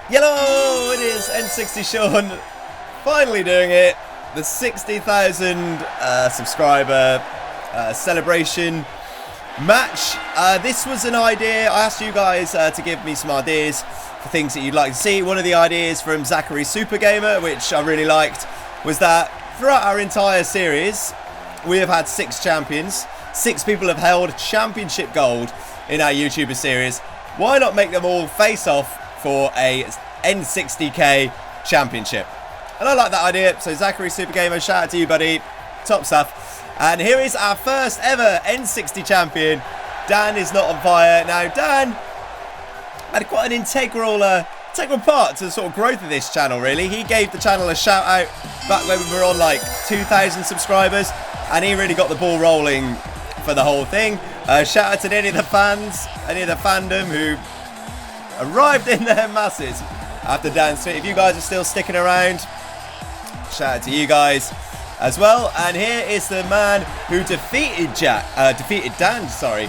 Hello, it is N60 Sean, finally doing it. The 60,000 subscriber celebration match. This was an idea. I asked you guys to give me some ideas for things that you'd like to see. One of the ideas from Zachary Supergamer, which I really liked, was that throughout our entire series, we have had 6 champions. 6 people have held championship gold in our YouTuber series. Why not make them all face off for a N60K championship? And I like that idea. So Zachary Supergamer, shout out to you, buddy. Top stuff. And here is our first ever N60 champion. Danisnotonfire. Now Dan had quite an integral part to the sort of growth of this channel, really. He gave the channel a shout out back when we were on like 2,000 subscribers, and he really got the ball rolling for the whole thing. Shout out to any of the fans, any of the fandom who arrived in their masses after Dan's tweet. If you guys are still sticking around, shout out to you guys as well. And here is the man who defeated Dan, for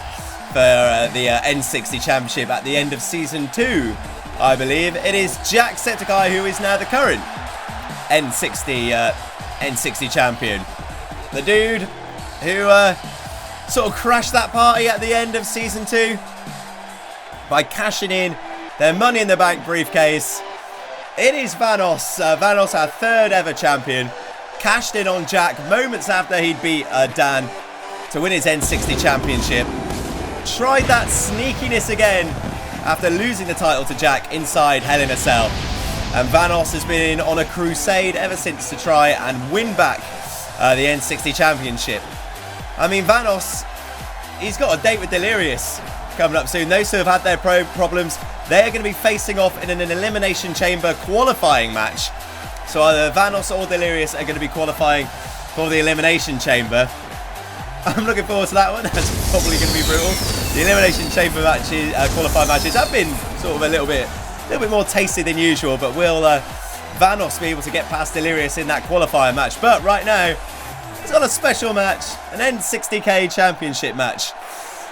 the N60 Championship at the end of Season 2, I believe. It is JackSepticEye, who is now the current N60 champion. The dude who sort of crashed that party at the end of Season 2 by cashing in their Money in the Bank briefcase. It is Vanoss. Vanoss, our 3rd ever champion, cashed in on Jack moments after he'd beat Dan to win his N60 championship. Tried that sneakiness again after losing the title to Jack inside Hell in a Cell. And Vanoss has been on a crusade ever since to try and win back the N60 championship. I mean, Vanoss, he's got a date with Delirious coming up soon. Those who have had their problems, they're going to be facing off in an Elimination Chamber qualifying match. So either Vanoss or Delirious are going to be qualifying for the Elimination Chamber. I'm looking forward to that one. That's probably going to be brutal. The Elimination Chamber matches, qualifying matches have been sort of a little bit more tasty than usual, but will Vanoss be able to get past Delirious in that qualifying match? But right now, he's got a special match, an N60K championship match,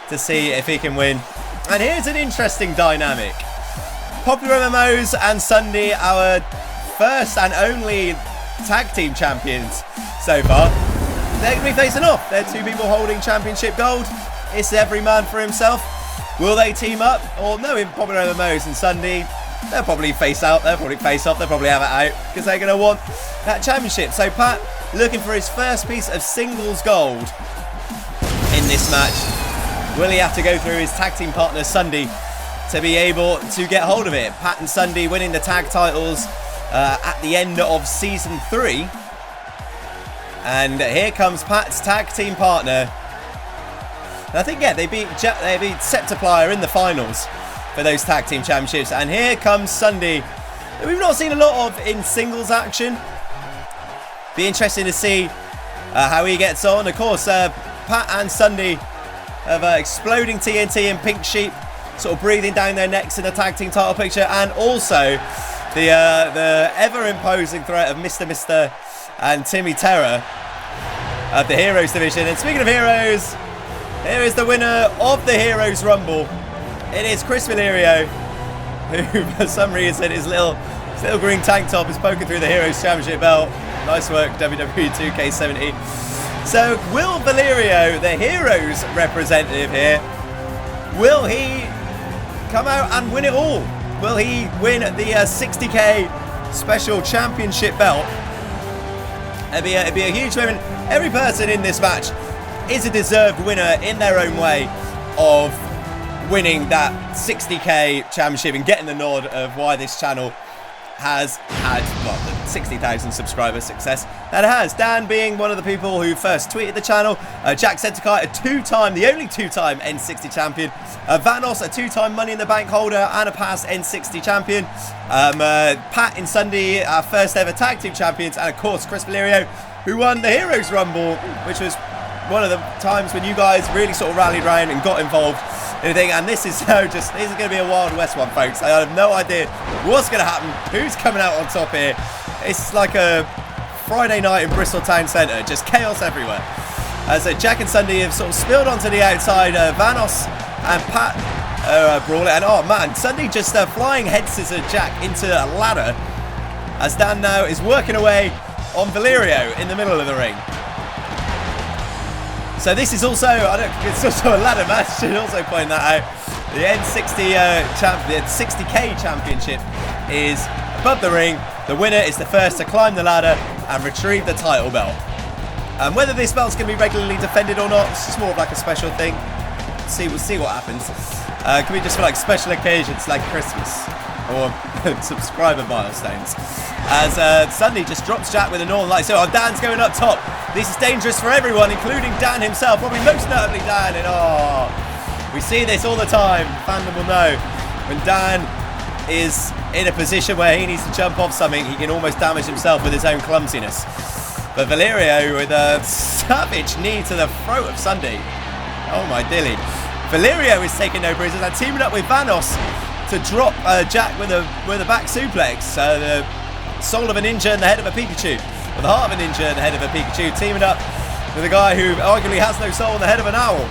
to see if he can win. And here's an interesting dynamic. PopularMMOs and Ssundee, our first and only tag team champions so far, they're going to be facing off. They're 2 people holding championship gold. It's every man for himself. Will they team up? Or no, in PopularMMOs and Ssundee, they'll probably face out. They'll probably face off. They'll probably have it out because they're going to want that championship. So Pat looking for his first piece of singles gold in this match. Will he have to go through his tag team partner Ssundee to be able to get hold of it? Pat and Ssundee winning the tag titles at the end of Season 3. And here comes Pat's tag team partner. And I think, yeah, they beat Septiceye in the finals for those tag team championships. And here comes Ssundee, that we've not seen a lot of in singles action. Be interesting to see how he gets on. Of course, Pat and Ssundee have exploding TNT and pink sheep sort of breathing down their necks in the tag team title picture, and also the ever imposing threat of Mr. and Timmy Terror of the Heroes division. And speaking of Heroes, here is the winner of the Heroes Rumble. It is Chris Valerio, who for some reason his little green tank top is poking through the Heroes Championship belt. Nice work, WWE 2K70. So will Valerio, the Heroes representative here, will he come out and win it all? Will he win the 60K special championship belt? It'd be a huge moment. Every person in this match is a deserved winner in their own way of winning that 60K championship and getting the nod of why this channel has had, well, the 60,000 subscriber success that it has. Dan being one of the people who first tweeted the channel. JackSepticEye, the only two-time N60 champion. Vanoss, a 2-time Money in the Bank holder and a past N60 champion. Pat and Ssundee, our first ever tag team champions. And of course, Chris Valerio, who won the Heroes Rumble, which was one of the times when you guys really sort of rallied around and got involved in the thing. And this is going to be a Wild West one, folks. I have no idea what's going to happen, who's coming out on top here. It's like a Friday night in Bristol Town Centre, just chaos everywhere. As Jack and Ssundee have sort of spilled onto the outside. Vanoss and Pat brawler. And oh man, Ssundee just flying head scissor Jack into a ladder as Dan now is working away on Valerio in the middle of the ring. So this is also, it's also a ladder match, I should also point that out. The N60K championship is above the ring. The winner is the first to climb the ladder and retrieve the title belt. And whether this belt's going to be regularly defended or not, it's just more of like a special thing. We'll see what happens. Can we just for like special occasions like Christmas or subscriber milestones? As Ssundee just drops Jack with a northern light. So Dan's going up top. This is dangerous for everyone, including Dan himself. Probably most notably Dan. And we see this all the time. Fandom will know. When Dan is in a position where he needs to jump off something, he can almost damage himself with his own clumsiness. But Valerio with a savage knee to the throat of Ssundee. Oh my dilly. Valerio is taking no prisoners and teaming up with Vanoss to drop Jack with a back suplex. The soul of a ninja and the head of a Pikachu. Or the heart of a ninja and the head of a Pikachu. Teaming up with a guy who arguably has no soul and the head of an owl.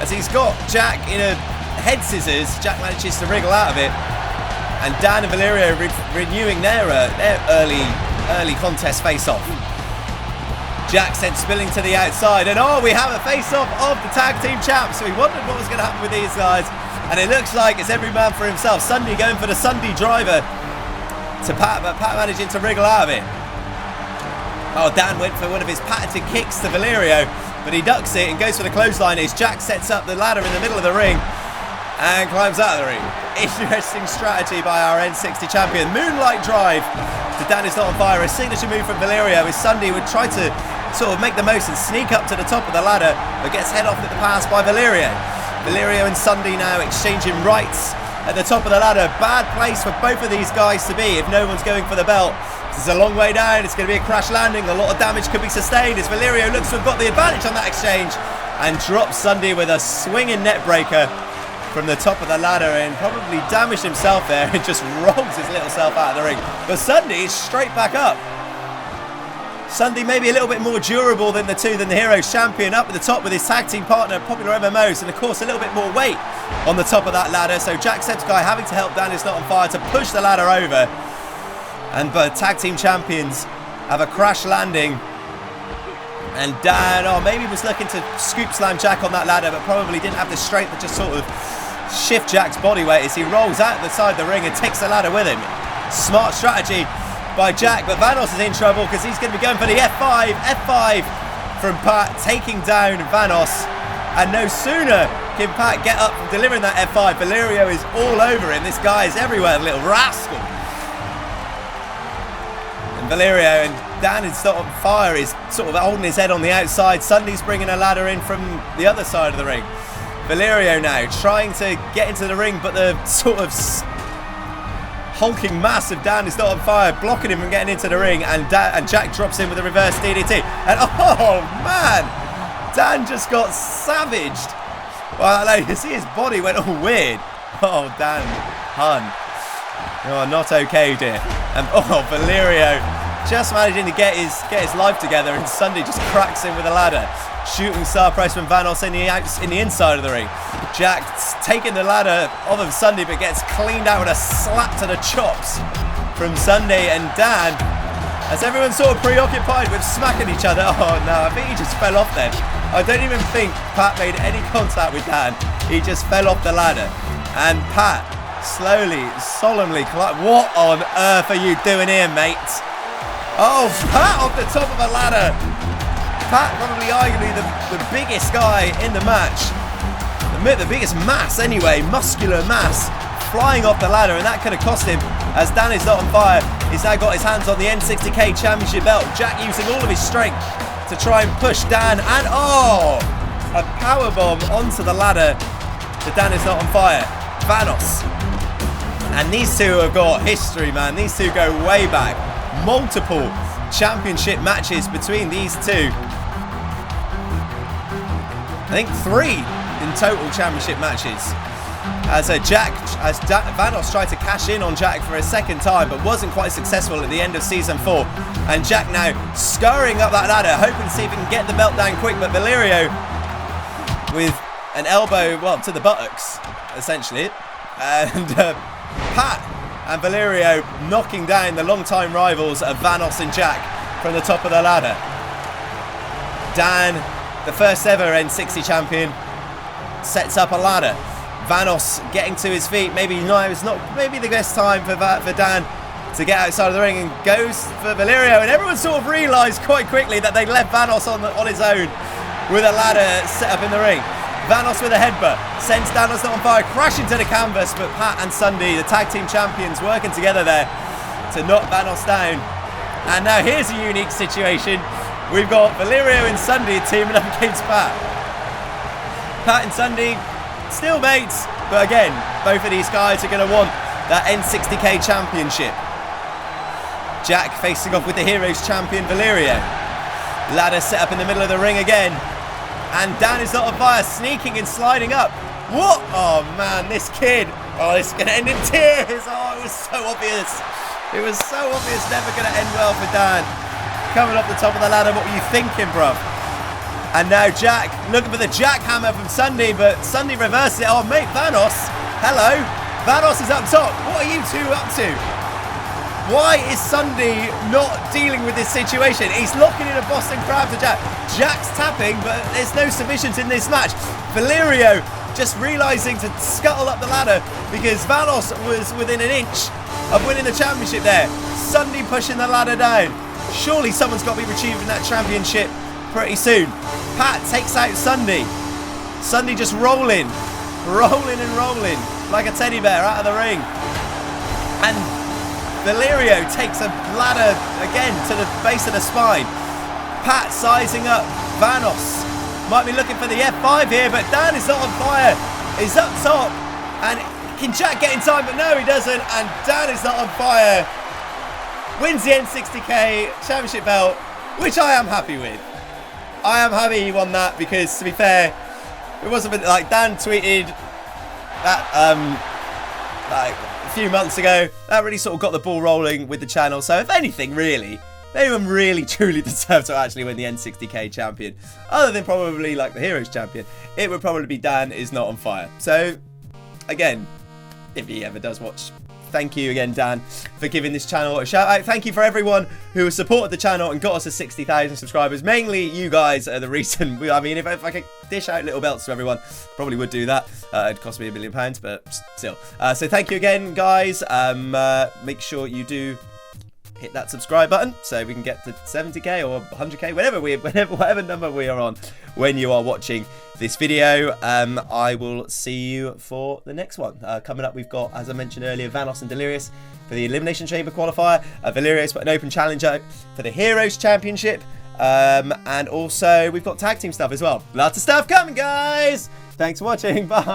As he's got Jack in a head scissors, Jack manages to wriggle out of it. And Dan and Valerio renewing their early contest face-off. Jack sent spilling to the outside, and we have a face-off of the tag team champs. So we wondered what was going to happen with these guys, and it looks like it's every man for himself. Ssundee going for the Ssundee driver to Pat, but Pat managing to wriggle out of it. Dan went for one of his patented kicks to Valerio, but he ducks it and goes for the clothesline as Jack sets up the ladder in the middle of the ring and climbs out of the ring. Interesting strategy by our N60 champion. Moonlight drive to Danisnotonfire, a signature move from Valerio as Ssundee would try to sort of make the most and sneak up to the top of the ladder, but gets head off at the pass by Valerio. Valerio and Ssundee now exchanging rights at the top of the ladder. Bad place for both of these guys to be if no one's going for the belt. This is a long way down. It's going to be a crash landing. A lot of damage could be sustained as Valerio looks to have got the advantage on that exchange and drops Ssundee with a swinging net breaker from the top of the ladder and probably damaged himself there and just rolls his little self out of the ring. But Ssundee is straight back up. Ssundee maybe a little bit more durable than the Heroes champion, up at the top with his tag team partner PopularMMOs, and of course a little bit more weight on the top of that ladder. So JackSepticEye having to help Danisnotonfire to push the ladder over. And tag team champions have a crash landing. And Dan, maybe was looking to scoop slam Jack on that ladder, but probably didn't have the strength to just sort of shift Jack's body weight as he rolls out the side of the ring and takes the ladder with him. Smart strategy by Jack, but Vanoss is in trouble because he's going to be going for the F5 from Pat, taking down Vanoss. And no sooner can Pat get up from delivering that F5, Valerio is all over him. This guy is everywhere, the little rascal. And Valerio and Danisnotonfire is sort of holding his head on the outside. Ssundee's bringing a ladder in from the other side of the ring. Valerio now trying to get into the ring, but the sort of hulking mass of Danisnotonfire blocking him from getting into the ring, and Jack drops in with a reverse DDT. And oh man, Dan just got savaged. Well, you see his body went all weird. Oh, Dan Hun. Oh, not okay, dear. And Valerio just managing to get his life together, and Ssundee just cracks him with a ladder. Shooting star press from Vanoss in the inside of the ring. Jack's taking the ladder off of Ssundee, but gets cleaned out with a slap to the chops from Ssundee. And Dan, as everyone's sort of preoccupied with smacking each other. Oh no, I think he just fell off then. I don't even think Pat made any contact with Dan. He just fell off the ladder. And Pat slowly, solemnly, what on earth are you doing here, mate? Oh, Pat off the top of a ladder. Pat probably arguably the biggest guy in the match. The biggest mass anyway, muscular mass, flying off the ladder, and that could have cost him as Danisnotonfire has now got his hands on the N60K championship belt. Jack using all of his strength to try and push Dan, and a powerbomb onto the ladder to Danisnotonfire. Vanoss. And these two have got history, man. These two go way back. Multiple championship matches between these two. I think 3 in total championship matches. As Vanoss tried to cash in on Jack for a second time, but wasn't quite successful at the end of season 4. And Jack now scurrying up that ladder, hoping to see if he can get the belt down quick. But Valerio with an elbow, well, to the buttocks, essentially. And Pat and Valerio knocking down the long-time rivals of Vanoss and Jack from the top of the ladder. Dan, the first ever N60 champion, sets up a ladder. Vanoss getting to his feet. Maybe it's not maybe the best time for Dan to get outside of the ring, and goes for Valerio. And everyone sort of realised quite quickly that they left Vanoss on his own with a ladder set up in the ring. Vanoss with a headbutt sends Danisnotonfire crashing to the canvas, but Pat and Ssundee, the tag team champions, working together there to knock Vanoss down. And now here's a unique situation. We've got Valerio and Ssundee teaming up against Pat. Pat and Ssundee still mates, but again, both of these guys are going to want that N60K championship. Jack facing off with the Heroes champion Valerio. Ladder set up in the middle of the ring again. And Danisnotonfire sneaking and sliding up. What? Oh man, this kid. Oh, it's going to end in tears. Oh, it was so obvious. It was so obvious, never going to end well for Dan. Coming off the top of the ladder, what were you thinking, bruv? And now Jack looking for the jackhammer from Ssundee, but Ssundee reverses it. Oh, mate, Vanoss. Hello. Vanoss is up top. What are you two up to? Why is Ssundee not dealing with this situation? He's locking in a Boston Crab to Jack. Jack's tapping, but there's no submissions in this match. Valerio just realising to scuttle up the ladder because Vanoss was within an inch of winning the championship there. Ssundee pushing the ladder down. Surely someone's got to be retrieving that championship pretty soon. Pat takes out Ssundee. Ssundee just rolling and rolling like a teddy bear out of the ring. And Valerio takes a ladder again to the base of the spine. Pat sizing up Vanoss. Might be looking for the F5 here, but Danisnotonfire is up top. And can Jack get in time? But no, he doesn't. And Danisnotonfire wins the N60K championship belt, which I am happy with. I am happy he won that because, to be fair, it wasn't like Dan tweeted that like a few months ago. That really sort of got the ball rolling with the channel. So if anything, really, anyone really truly deserved to actually win the N60K champion, other than probably like the Heroes champion, it would probably be Danisnotonfire. So again, if he ever does watch, thank you again, Dan, for giving this channel a shout out. Thank you for everyone who has supported the channel and got us to 60,000 subscribers. Mainly you guys are the reason. I mean, if I could dish out little belts to everyone, probably would do that. It'd cost me £1 million, but still. So thank you again, guys. Make sure you do hit that subscribe button so we can get to 70k or 100k, whatever number we are on when you are watching this video. I will see you for the next one. Coming up, we've got, as I mentioned earlier, Vanoss and Delirious for the Elimination Chamber qualifier. Valerios put an open challenge out for the Heroes Championship. And also, we've got tag team stuff as well. Lots of stuff coming, guys. Thanks for watching. Bye.